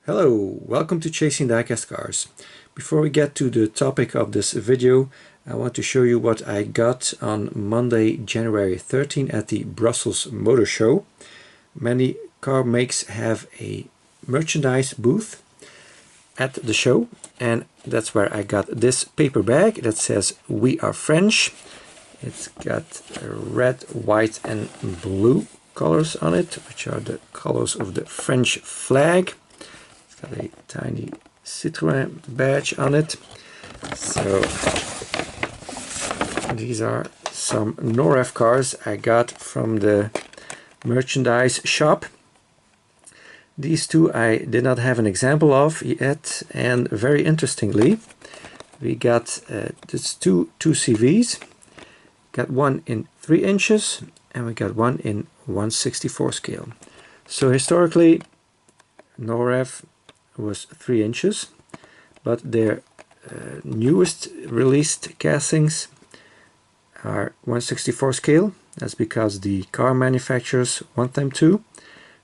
Hello, welcome to Chasing Diecast Cars. Before we get to the topic of this video, I want to show you what I got on Monday, January 13 at the Brussels Motor Show. Many car makes have a merchandise booth at the show, and that's where I got this paper bag that says "We are French." It's got red, white and blue colors on it, which are the colors of the French flag. Got a tiny Citroen badge on it. So these are some Norev cars I got from the merchandise shop. These two I did not have an example of yet, and very interestingly we got this two CVs. Got one in 3 inches and we got one in 1/64 scale. So historically Norev was 3 inches, but their newest released castings are 1/64 scale. That's because the car manufacturers want them to.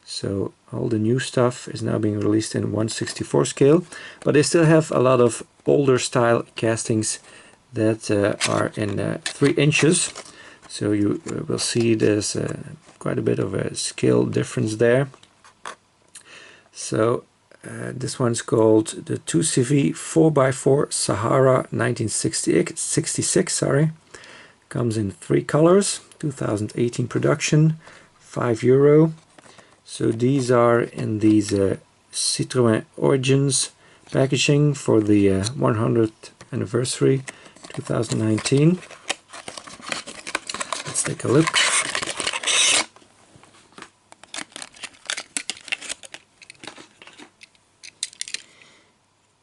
So all the new stuff is now being released in 1/64 scale, but they still have a lot of older style castings that are in 3 inches. So you will see there's quite a bit of a scale difference there. So this one's called the 2CV 4x4 Sahara 1966, sorry. Comes in 3 colors, 2018 production, €5. So these are in these Citroen Origins packaging for the 100th anniversary 2019. Let's take a look.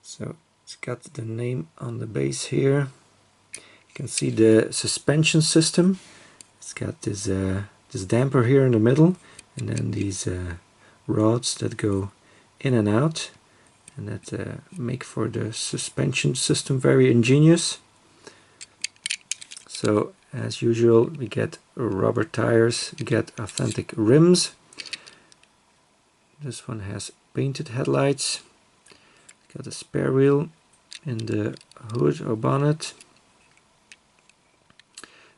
So it's got the name on the base here. You can see the suspension system. It's got this this damper here in the middle, and then these rods that go in and out, and that make for the suspension system very ingenious. So as usual we get rubber tires, we get authentic rims. This one has painted headlights. Got a spare wheel in the hood or bonnet.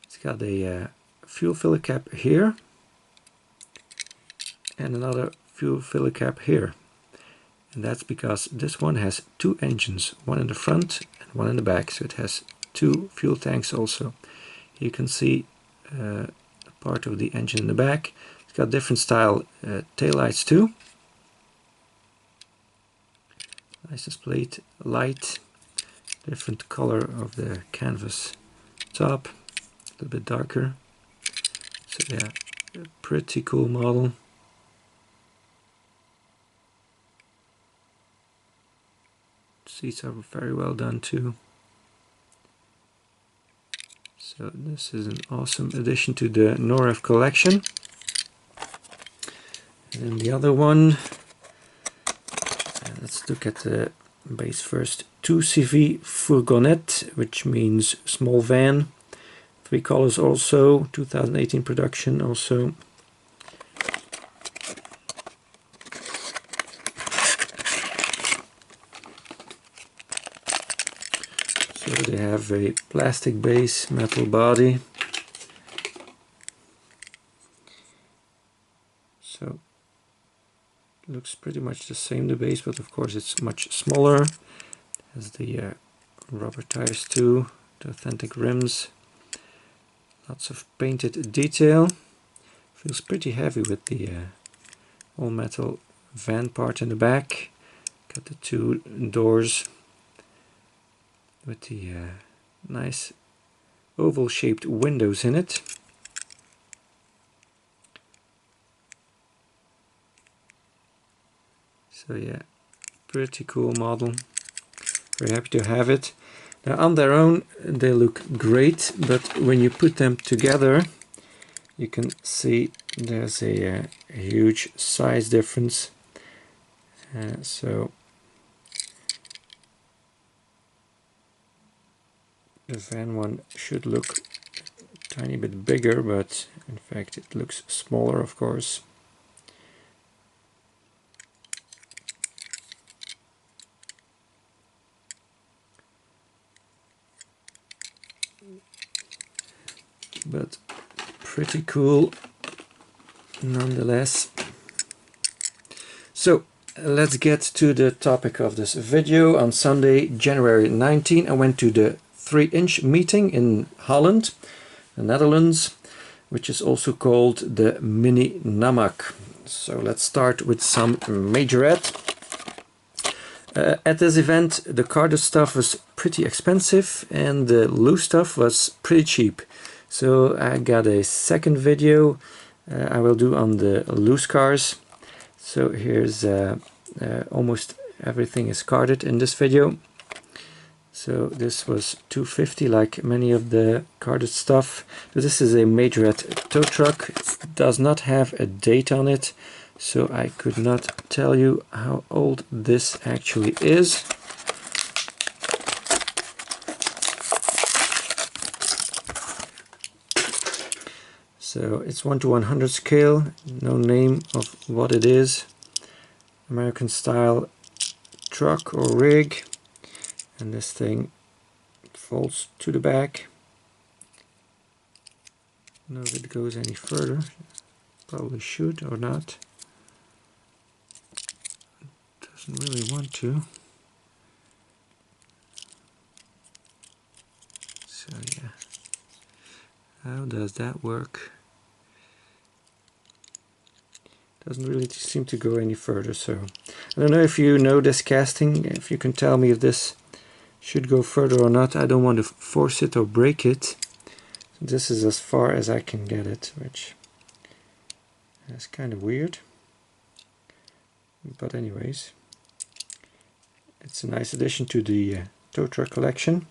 It's got a fuel filler cap here and another fuel filler cap here. And that's because this one has 2 engines, one in the front and one in the back. So it has 2 fuel tanks also. You can see part of the engine in the back. It's got different style taillights too. License plate light, different color of the canvas top, a little bit darker. So yeah, a pretty cool model. Seats are very well done too. So this is an awesome addition to the Norev collection. And then the other one, let's look at the base first. 2CV Fourgonnette, which means small van. 3 colors also, 2018 production also. So they have a plastic base, metal body. So looks pretty much the same, the base, but of course it's much smaller. It has the rubber tires too, the authentic rims, lots of painted detail. Feels pretty heavy with the all metal van part in the back. Got the 2 doors with the nice oval shaped windows in it. So yeah, pretty cool model. Very happy to have it. Now on their own they look great, but when you put them together you can see there's a huge size difference. So the van one should look a tiny bit bigger, but in fact it looks smaller, of course. but pretty cool nonetheless. So let's get to the topic of this video. On Sunday, January 19, I went to the 3-inch meeting in Holland, the Netherlands, which is also called the mini-NAMAC. So let's start with some Majorette. At this event, the carded stuff was pretty expensive and the loose stuff was pretty cheap. So I got a second video I will do on the loose cars. So here's almost everything is carded in this video. So this was $250 like many of the carded stuff. So this is a Majorette tow truck. It does not have a date on it, so I could not tell you how old this actually is. So it's 1 to 100 scale, no name of what it is. American style truck or rig. And this thing folds to the back. I don't know if it goes any further. Probably should or not. Doesn't really want to. So yeah. How does that work? Doesn't really seem to go any further, so I don't know if you know this casting, if you can tell me if this should go further or not. I don't want to force it or break it. So this is as far as I can get it, which is kind of weird. But anyways, it's a nice addition to the tow truck collection.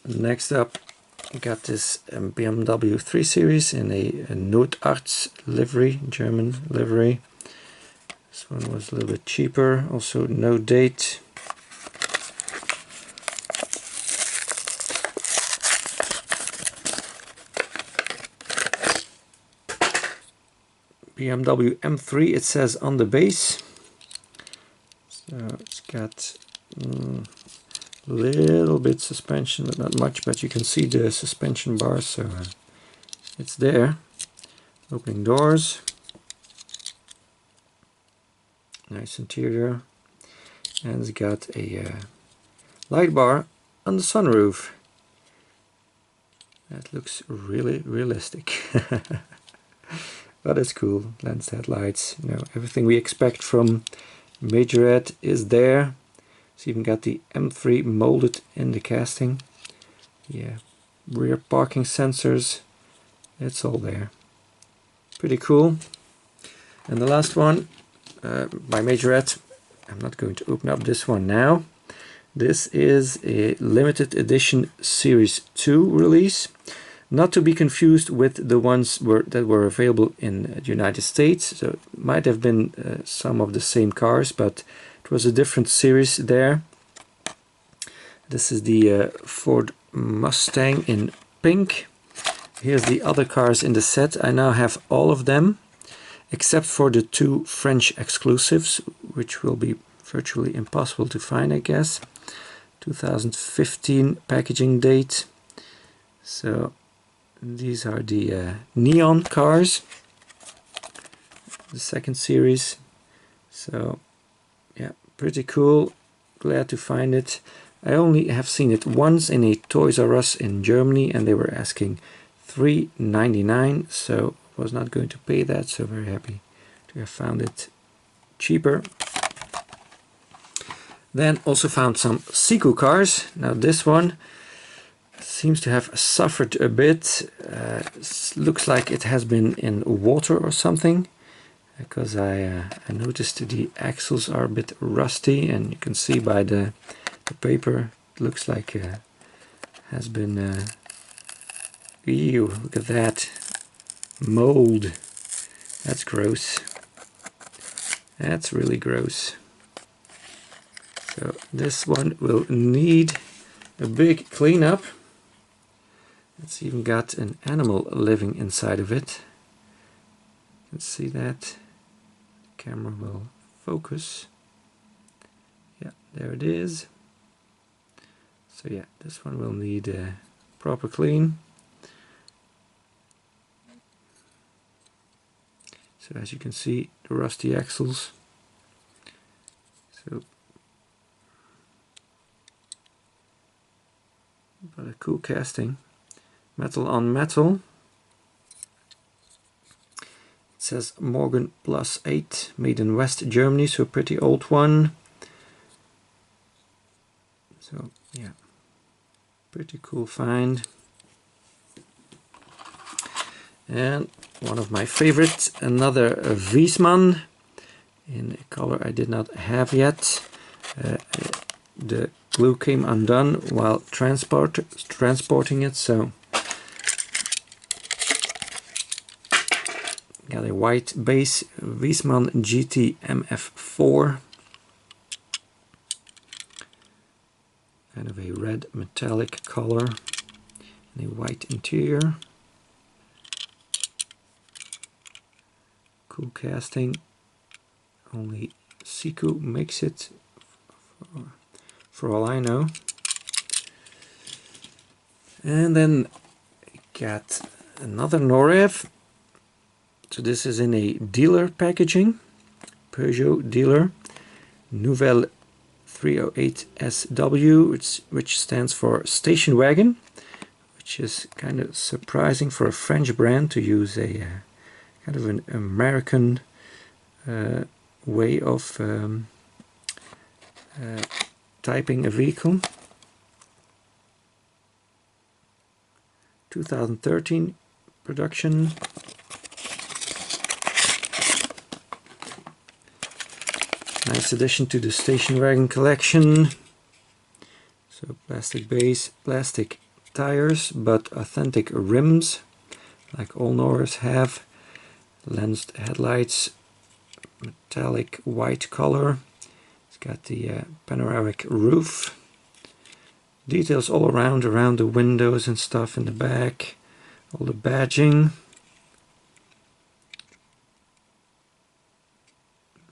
Next up, I got this BMW 3 Series in a AUTOart livery, German livery. This one was a little bit cheaper, also no date. BMW M3 it says on the base. So it's got little bit suspension, but not much, but you can see the suspension bars, so it's there. Opening doors. Nice interior, and it's got a light bar on the sunroof. That looks really realistic. But it's cool. Lens headlights, you know, everything we expect from Majorette is there. It's even got the M3 molded in the casting. Yeah, rear parking sensors. It's all there. Pretty cool. And the last one. By Majorette. I'm not going to open up this one now. This is a limited edition Series 2 release, not to be confused with the ones that were available in the United States. So it might have been some of the same cars, but it was a different series there. This is the Ford Mustang in pink. Here's the other cars in the set. I now have all of them, except for the 2 French exclusives, which will be virtually impossible to find, I guess. 2015 packaging date. So these are the neon cars, the second series. So yeah, pretty cool. Glad to find it. I only have seen it once in a Toys R Us in Germany, and they were asking $3.99, so was not going to pay that, so very happy to have found it cheaper. Then also found some Siku cars. Now this one seems to have suffered a bit. Looks like it has been in water or something, because I noticed the axles are a bit rusty, and you can see by the paper it looks like has been ew, look at that mold. That's gross. That's really gross. So this one will need a big cleanup. It's even got an animal living inside of it. You can see that. The camera will focus. Yeah, there it is. So yeah, this one will need a proper clean. So as you can see, the rusty axles. So, but a cool casting. Metal on metal. It says Morgan Plus 8, made in West Germany, so a pretty old one. So yeah, pretty cool find. And one of my favorites, another Wiesmann in a color I did not have yet. The glue came undone while transporting it, so got a white base Wiesmann GT MF4. Kind of a red metallic color and a white interior. Cool casting. Only Siku makes it, for all I know. And then got another Norev. So this is in a dealer packaging, Peugeot dealer, Nouvelle 308 SW, which stands for station wagon, which is kind of surprising for a French brand to use a kind of an American way of typing a vehicle. 2013 production. Nice addition to the station wagon collection. So plastic base, plastic tires, but authentic rims, like all Norevs have. Lensed headlights, metallic white color. It's got the panoramic roof. Details all around the windows and stuff in the back. All the badging.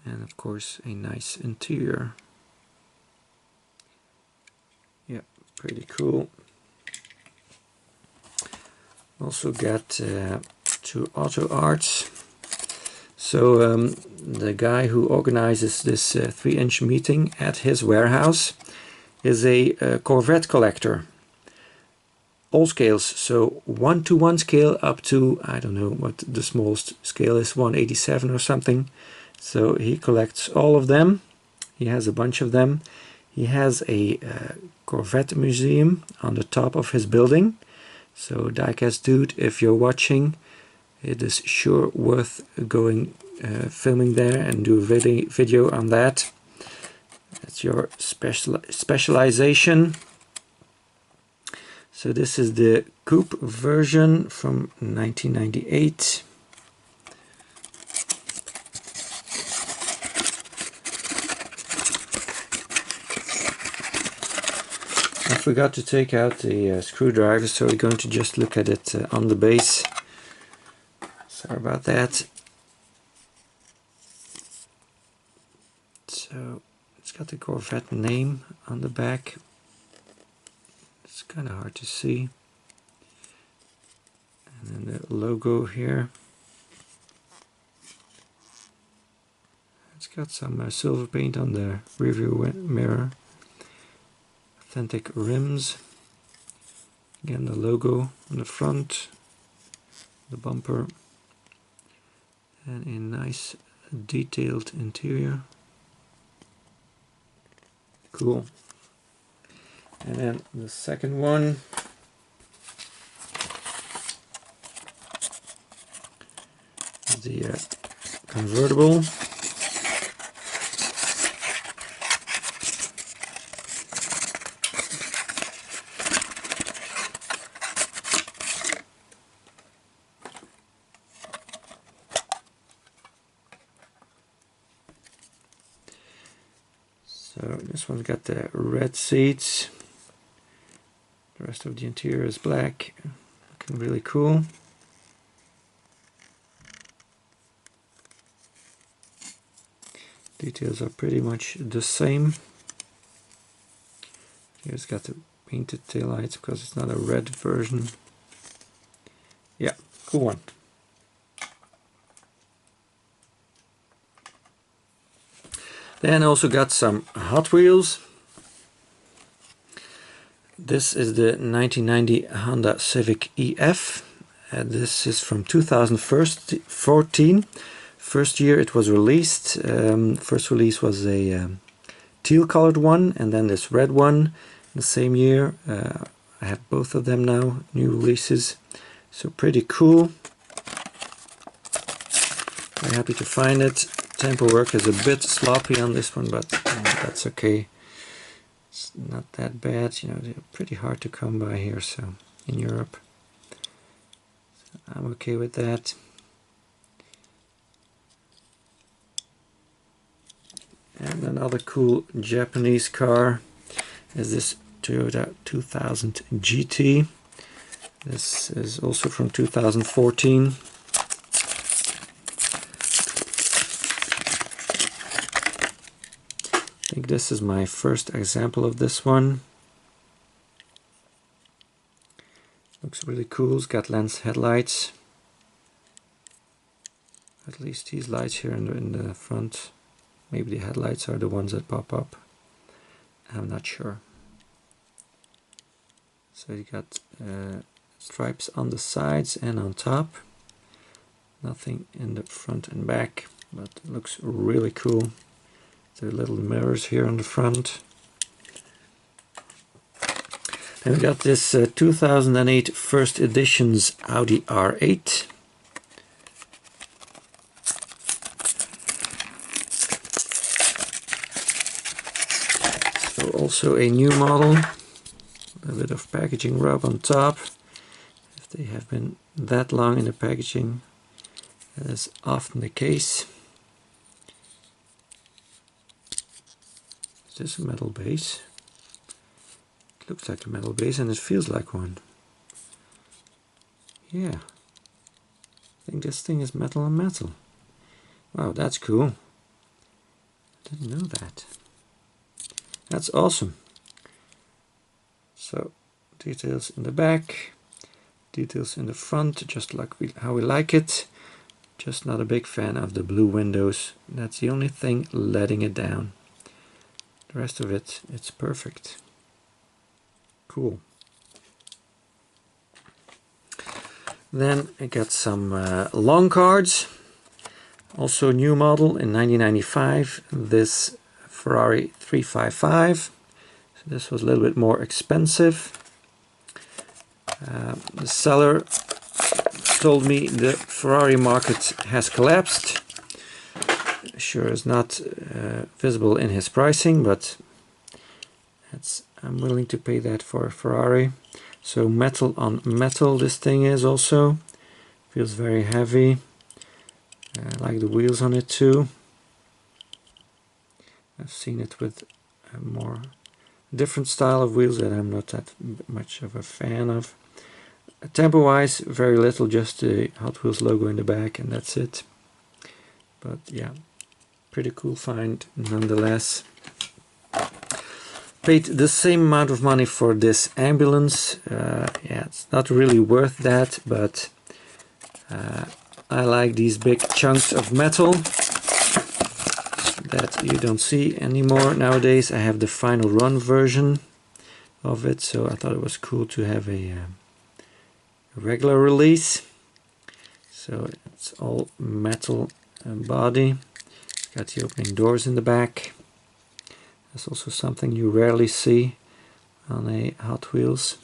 And of course a nice interior. Yeah, pretty cool. Also got two AUTOarts. So the guy who organizes this 3-inch meeting at his warehouse is a Corvette collector. All scales, so 1:1 scale up to, I don't know what the smallest scale is, 187 or something. So he collects all of them. He has a bunch of them. He has a Corvette museum on the top of his building. So Diecast dude, if you're watching, it is sure worth going filming there and do a video on that. That's your specialization. So this is the coupe version from 1998. I forgot to take out the screwdriver, so we're going to just look at it on the base. Sorry about that. So it's got the Corvette name on the back. It's kind of hard to see. And then the logo here. It's got some silver paint on the rearview mirror. Authentic rims. Again, the logo on the front, the bumper, and a nice detailed interior. Cool. And then the second one is the convertible. So this one's got the red seats. The rest of the interior is black. Looking really cool. Details are pretty much the same. Here's got the painted taillights because it's not a red version. Yeah, cool one. Then I also got some Hot Wheels. This is the 1990 Honda Civic EF. This is from 2014. First year it was released. First release was a teal colored one, and then this red one the same year. I have both of them now, new releases. So pretty cool. Very happy to find it. Tempo work is a bit sloppy on this one, but that's okay. It's not that bad, you know, they're pretty hard to come by here, so in Europe. So I'm okay with that. And another cool Japanese car is this Toyota 2000 GT. This is also from 2014. I think this is my first example of this one. Looks really cool. It's got lens headlights. At least these lights here in the front. Maybe the headlights are the ones that pop up. I'm not sure. So you got stripes on the sides and on top. Nothing in the front and back, but it looks really cool. The little mirrors here on the front. Then we got this 2008 first edition's Audi R8. So also a new model. A bit of packaging rub on top. If they have been that long in the packaging, that is often the case. Is this a metal base? It looks like a metal base and it feels like one. Yeah. I think this thing is metal on metal. Wow, that's cool. Didn't know that. That's awesome. So, details in the back, details in the front, just like how we like it. Just not a big fan of the blue windows. That's the only thing letting it down. The rest of it, it's perfect. Cool. Then I got some long cards. Also new model in 1995. This Ferrari 355. So this was a little bit more expensive. The seller told me the Ferrari market has collapsed. Sure is not visible in his pricing, but I'm willing to pay that for a Ferrari. So metal on metal this thing is also. Feels very heavy. I like the wheels on it too. I've seen it with a more different style of wheels that I'm not that much of a fan of. Tempo wise, very little, just the Hot Wheels logo in the back and that's it. But yeah, pretty cool find nonetheless. Paid the same amount of money for this ambulance. Yeah, it's not really worth that, but I like these big chunks of metal that you don't see anymore nowadays. I have the final run version of it, so I thought it was cool to have a regular release. So it's all metal body. It's got the opening doors in the back. That's also something you rarely see on a Hot Wheels.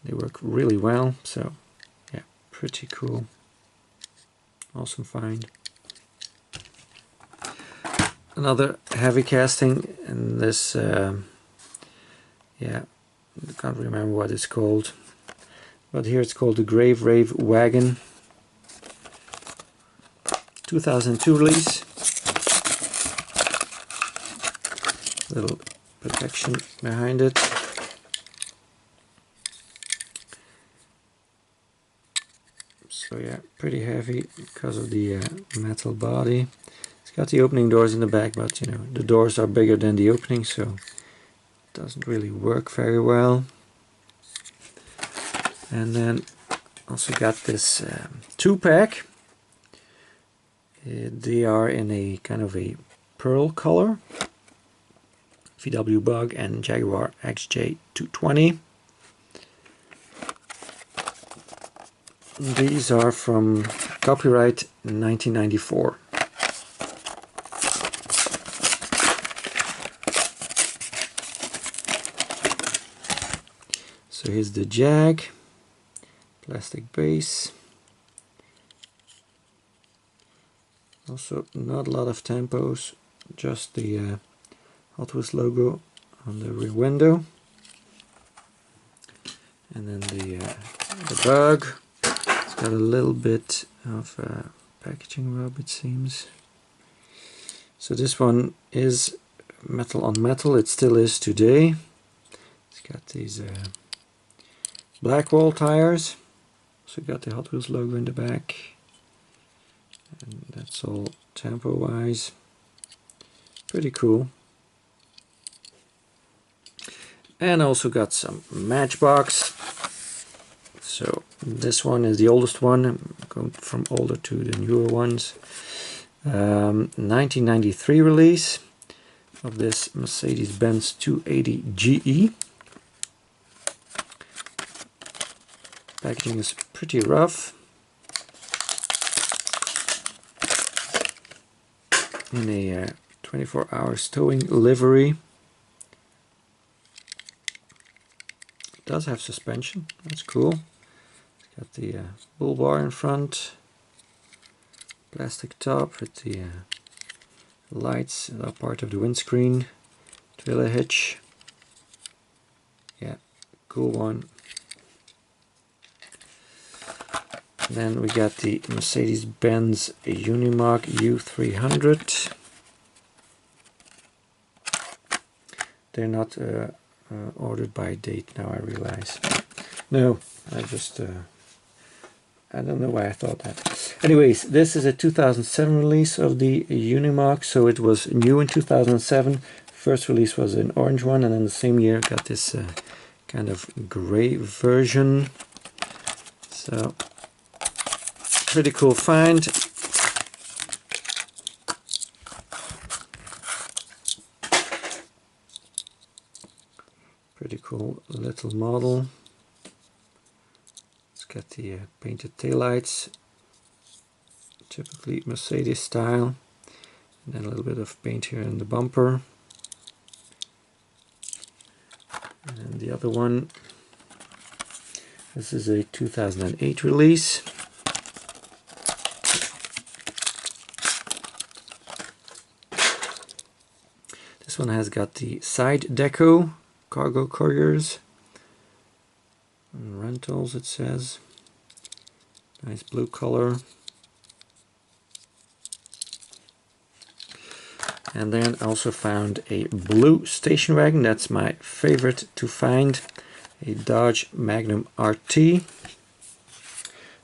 They work really well, so yeah, pretty cool. Awesome find. Another heavy casting, and this, yeah, I can't remember what it's called. But here it's called the Grave Rave Wagon. 2002 release. Little protection behind it. So yeah, pretty heavy because of the metal body. It's got the opening doors in the back, but you know, the doors are bigger than the opening, so it doesn't really work very well. And then also got this 2-pack. They are in a kind of a pearl color. VW Bug and Jaguar Xj220. These are from copyright 1994. So here's the Jag, plastic base. Also not a lot of tampos, just the Hot Wheels logo on the rear window. And then the Bug. It's got a little bit of packaging rub, it seems. So this one is metal on metal, it still is today. It's got these black wall tires. So got the Hot Wheels logo in the back. And that's all tampo wise. Pretty cool. And also got some Matchbox. So this one is the oldest one. I'm going from older to the newer ones. 1993 release of this Mercedes-Benz 280 GE. Packaging is pretty rough. In a 24 hours towing livery. It does have suspension, that's cool. It's got the bull bar in front. Plastic top with the lights that are part of the windscreen. Trailer hitch. Yeah, cool one. Then we got the Mercedes-Benz Unimog U300. They're not ordered by date now, I realize. No, I just I don't know why I thought that. Anyways, this is a 2007 release of the Unimog, so it was new in 2007. First release was an orange one, and then the same year got this kind of gray version. So pretty cool find. Pretty cool little model. It's got the painted taillights, typically Mercedes style, and then a little bit of paint here in the bumper. And then the other one, this is a 2008 release. This one has got the side deco, cargo couriers, and rentals it says. Nice blue color. And then also found a blue station wagon, that's my favorite to find. A Dodge Magnum Rt.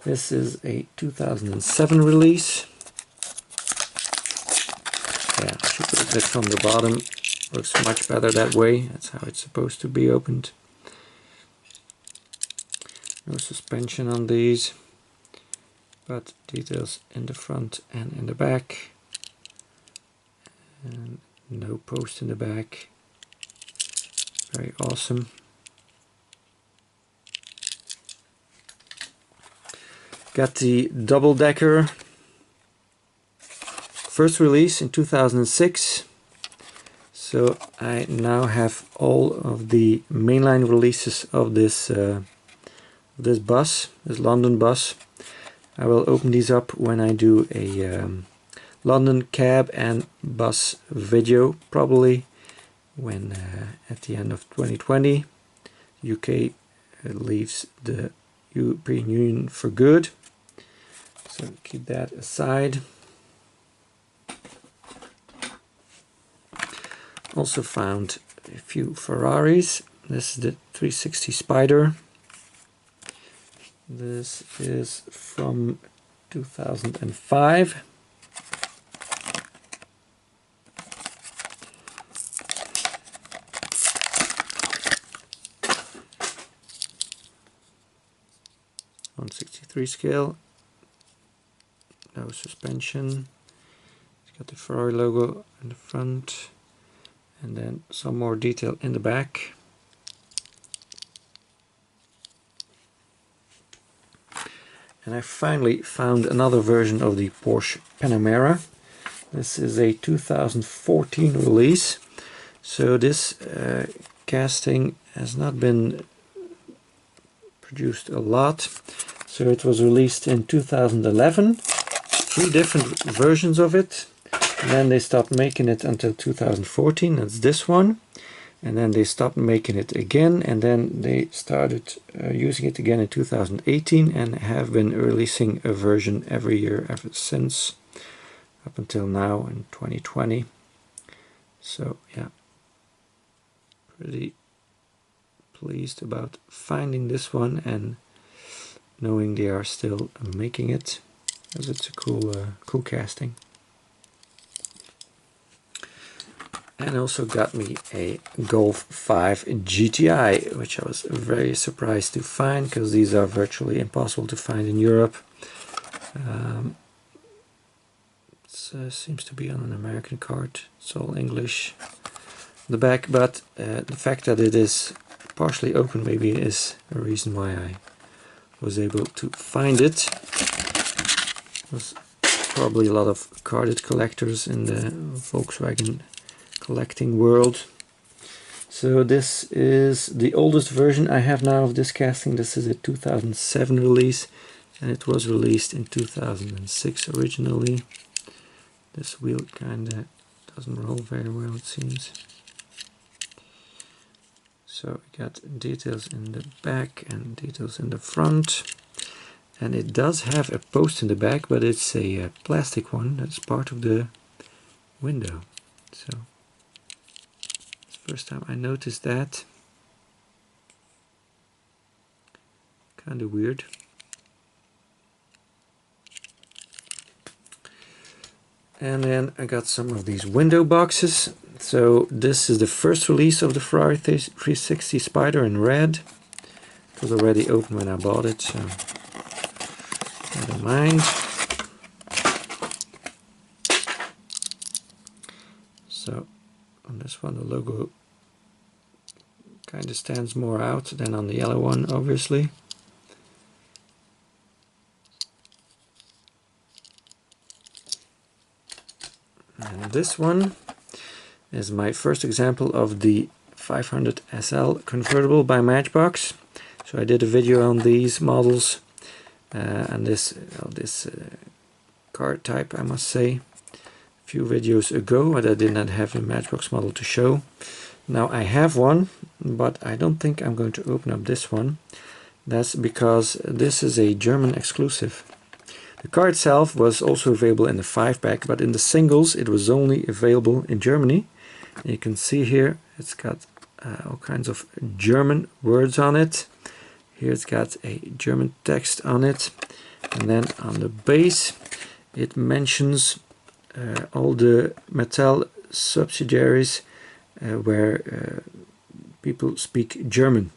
This is a 2007 release. Yeah, I should put a bit from the bottom. Works much better that way. That's how it's supposed to be opened. No suspension on these, but details in the front and in the back. And no post in the back. Very awesome. Got the double decker. First release in 2006. So I now have all of the mainline releases of this bus, this London bus. I will open these up when I do a London cab and bus video, probably when at the end of 2020 UK leaves the European Union for good. So keep that aside. Also found a few Ferraris. This is the 360 Spider. This is from 2005. 3 scale, no suspension. It's got the Ferrari logo in the front, and then some more detail in the back. And I finally found another version of the Porsche Panamera. This is a 2014 release. So this casting has not been produced a lot. So it was released in 2011. 3 different versions of it. And then they stopped making it until 2014. That's this one. And then they stopped making it again, and then they started using it again in 2018 and have been releasing a version every year ever since, up until now in 2020. So yeah, pretty pleased about finding this one and knowing they are still making it, as it's a cool casting. And also got me a Golf 5 GTI, which I was very surprised to find, because these are virtually impossible to find in Europe. It seems to be on an American card. It's all English on the back, but the fact that it is partially open maybe is a reason why I was able to find it. There's probably a lot of carded collectors in the Volkswagen collecting world. So this is the oldest version I have now of this casting. This is a 2007 release, and it was released in 2006 originally. This wheel kinda doesn't roll very well, it seems. So we got details in the back and details in the front, and it does have a post in the back, but it's a plastic one that's part of the window. So first time I noticed that. Kind of weird. And then I got some of these window boxes. So this is the first release of the Ferrari 360 Spider in red. It was already open when I bought it, so never mind. So on this one the logo kind of stands more out than on the yellow one, obviously. And this one is my first example of the 500 SL convertible by Matchbox. So I did a video on these models and this car type, I must say, a few videos ago, but I did not have a Matchbox model to show. Now I have one, but I don't think I'm going to open up this one. That's because this is a German exclusive. The car itself was also available in the 5-pack, but in the singles it was only available in Germany. You can see here it's got all kinds of German words on it. Here it's got a German text on it, and then on the base it mentions all the Mattel subsidiaries where people speak German.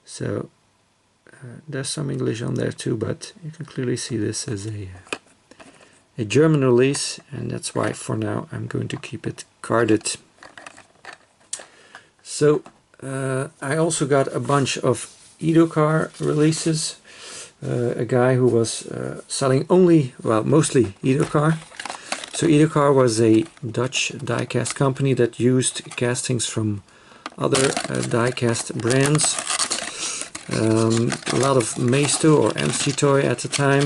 So there's some English on there too, but you can clearly see this as a German release, and that's why for now I'm going to keep it carded. So I also got a bunch of Edocar releases. A guy who was selling only, well, mostly Edocar. So Edocar was a Dutch diecast company that used castings from other diecast brands. A lot of Maisto or McToy at the time,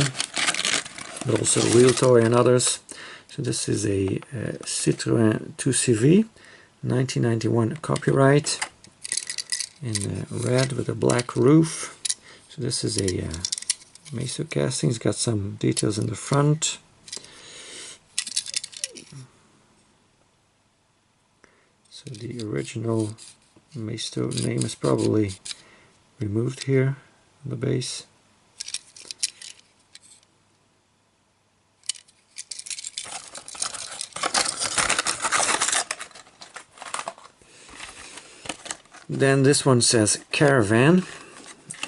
but also Realtoy and others. So this is a Citroen 2CV 1991 copyright in red with a black roof. So this is a Maisto casting. It's got some details in the front. So the original Maisto name is probably removed here on the base. Then this one says Caravan.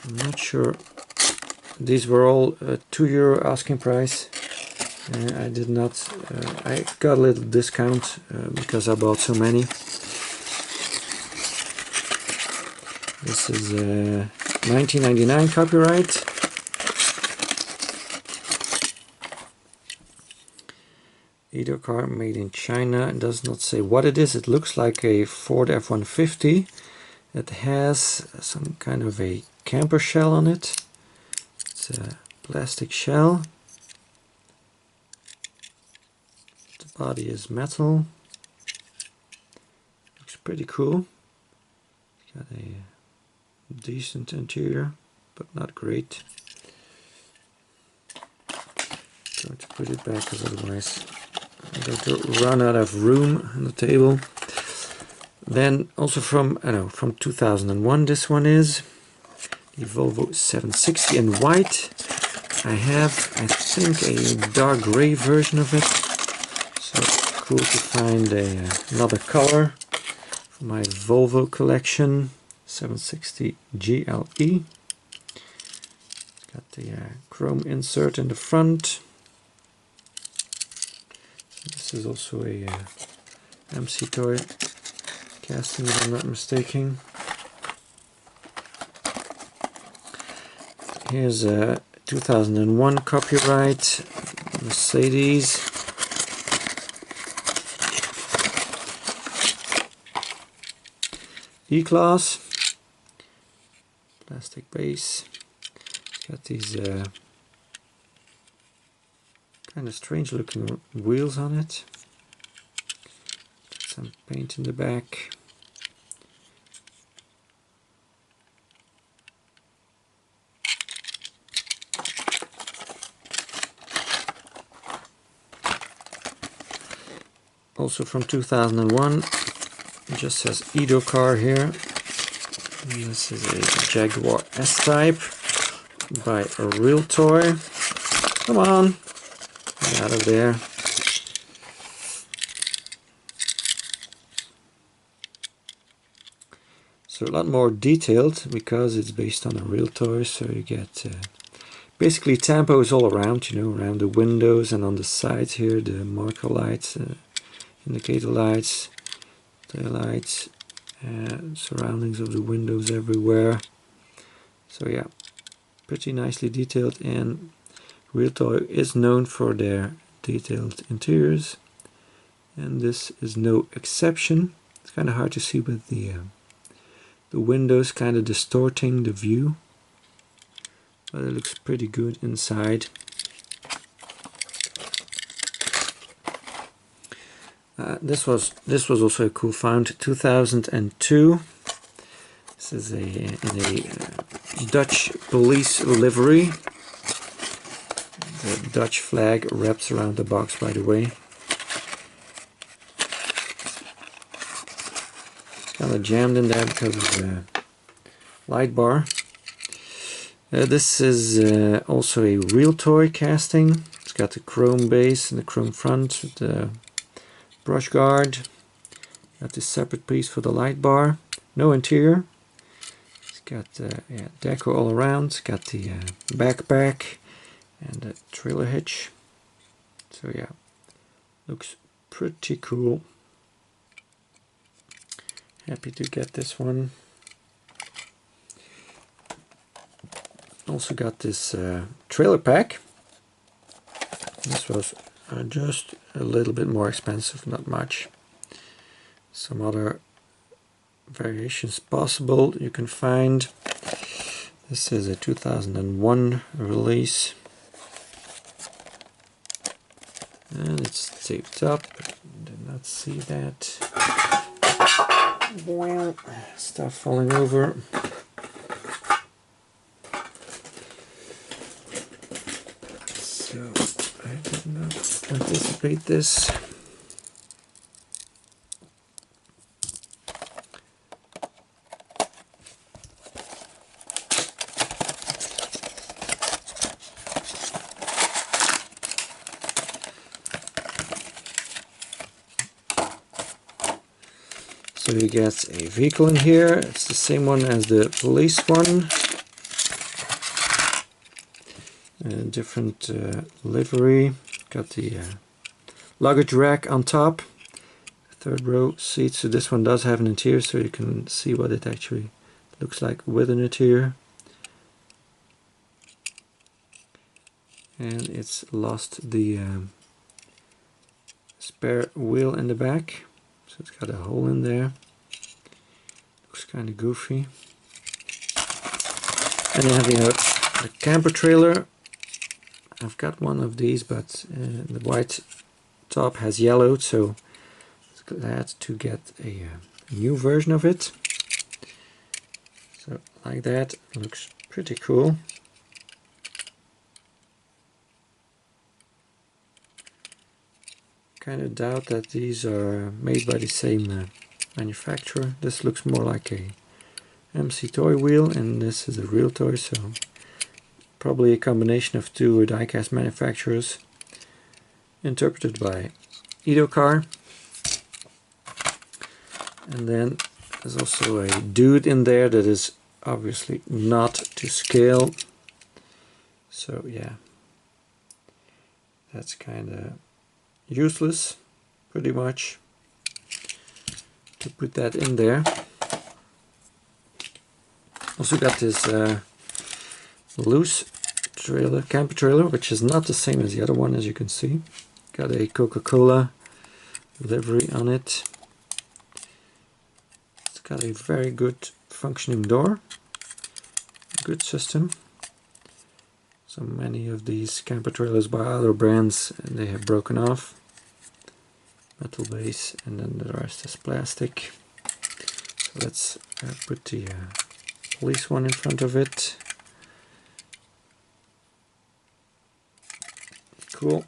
I'm not sure these were all €2 asking price. I did not, I got a little discount because I bought so many. This is 1999 copyright. Edocar made in China. It does not say what it is. It looks like a Ford F-150. It has some kind of a camper shell on it. It's a plastic shell. The body is metal. Looks pretty cool. Got a decent interior, but not great. Going to put it back because otherwise I'm going to run out of room on the table. Then also from 2001 this one is the Volvo 760 in white. I have, I think, a dark gray version of it. So cool to find another color for my Volvo collection. 760 GLE. It's got the chrome insert in the front. This is also a McToy casting, if I'm not mistaken. Here's a 2001 copyright Mercedes. E-Class. Plastic base. Got these kind of strange looking wheels on it. Got some paint in the back. Also from 2001. It just says Edocar here. And this is a Jaguar S-Type by Realtoy. Come on, get out of there. So a lot more detailed because it's based on a Realtoy. So you get basically tampos all around, you know, around the windows and on the sides here, the marker lights, indicator lights, tail lights. Surroundings of the windows everywhere. So yeah, pretty nicely detailed, and Realtoy is known for their detailed interiors, and this is no exception. It's kind of hard to see with the windows kind of distorting the view, but it looks pretty good inside. This was also a cool find. 2002. This is in a Dutch police livery. The Dutch flag wraps around the box, by the way. It's kind of jammed in there because of the light bar. This is also a Realtoy casting. It's got the chrome base and the chrome front with the brush guard. Got this separate piece for the light bar. No interior. It's got deco all around. It's got the backpack and the trailer hitch. So yeah, looks pretty cool. Happy to get this one. Also got this trailer pack. This was just a little bit more expensive, not much. Some other variations possible you can find. This is a 2001 release, and it's taped up. Did not see that. Well, stuff falling over. So I did not anticipate this. So you get a vehicle in here. It's the same one as the police one. different livery. Got the luggage rack on top, third row seats. So this one does have an interior, so you can see what it actually looks like with an interior. And it's lost the spare wheel in the back, so it's got a hole in there. Looks kind of goofy. And you have the camper trailer. I've got one of these, but the white top has yellowed, so I'm glad to get a new version of it. So like that, looks pretty cool. Kind of doubt that these are made by the same manufacturer. This looks more like a MC Toy wheel, and this is a Realtoy, so probably a combination of two diecast manufacturers, interpreted by Edocar. And then there's also a dude in there that is obviously not to scale. So yeah, that's kind of useless, pretty much, to put that in there. Also got this loose trailer, camper trailer, which is not the same as the other one, as you can see. Got a Coca-Cola livery on it. It's got a very good functioning door, good system. So many of these camper trailers by other brands, and they have broken off. Metal base, and then the rest is plastic. So let's put the police one in front of it. Cool.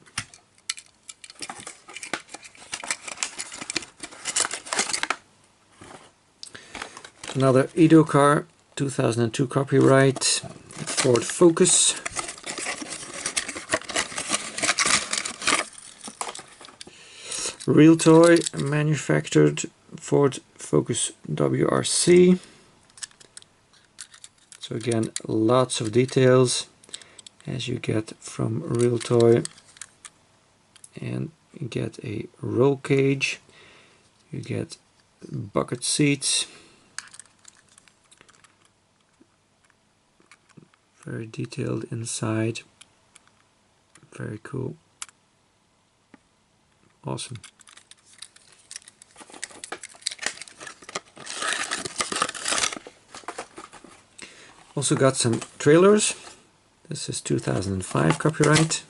Another Edocar 2002 copyright, Ford Focus. Realtoy manufactured Ford Focus WRC. So again, lots of details as you get from Realtoy, and you get a roll cage, you get bucket seats, very detailed inside, very cool, awesome. Also got some trailers. This is 2005 copyright.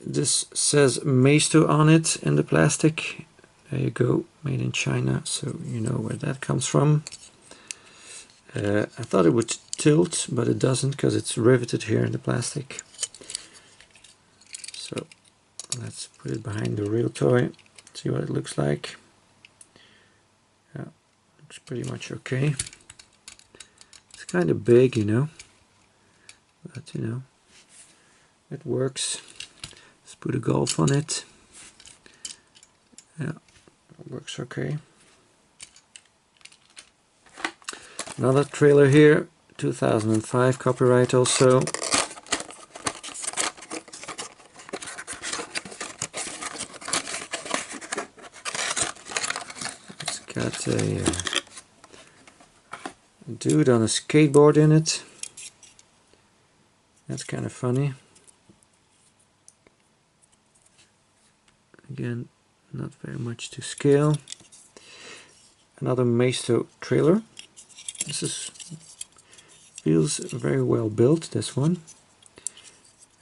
This says Maisto on it in the plastic. There you go, made in China, so you know where that comes from. I thought it would tilt, but it doesn't, because it's riveted here in the plastic. So let's put it behind the Realtoy, see what it looks like. Yeah, looks pretty much okay. It's kind of big, you know, but you know, it works. Let's put a Golf on it. Yeah, it works okay. Another trailer here, 2005 copyright also. It's got a dude on a skateboard in it. That's kind of funny. Again, not very much to scale. Another Maisto trailer. This feels very well built, this one.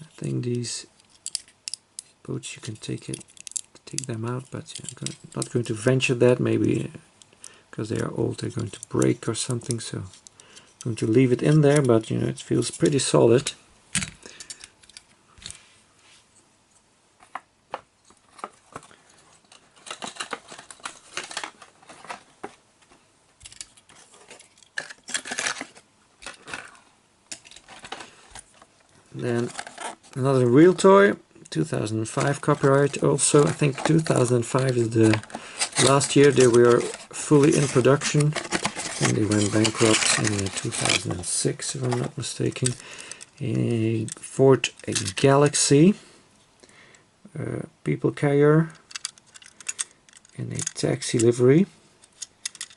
I think these boats, you can take them out, but I'm not going to venture that. Maybe because they are old, they're going to break or something, so I'm going to leave it in there, but you know, it feels pretty solid. Then another Realtoy, 2005 copyright also. I think 2005 is the Last year they were fully in production and they went bankrupt in 2006 if I'm not mistaken. A Ford Galaxy people carrier in a taxi livery,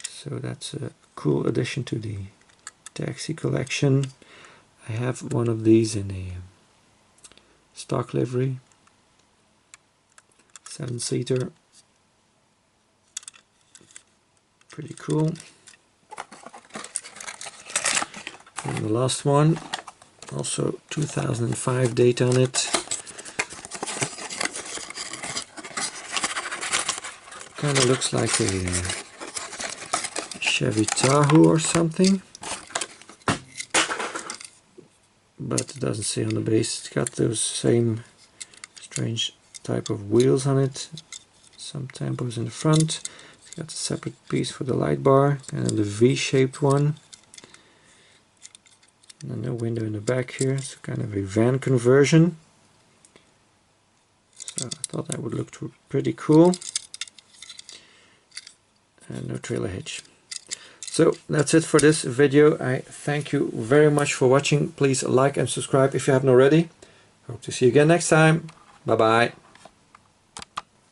so that's a cool addition to the taxi collection. I have one of these in a stock livery, 7-seater, pretty cool. And the last one, also 2005 date on it. Kind of looks like a Chevy Tahoe or something, but it doesn't say on the base. It's got those same strange type of wheels on it, some tampos in the front. It's got a separate piece for the light bar, kind of the V-shaped one. And no window in the back here, it's kind of a van conversion. So I thought that would look pretty cool. And no trailer hitch. So that's it for this video. I thank you very much for watching. Please like and subscribe if you haven't already. Hope to see you again next time. Bye bye.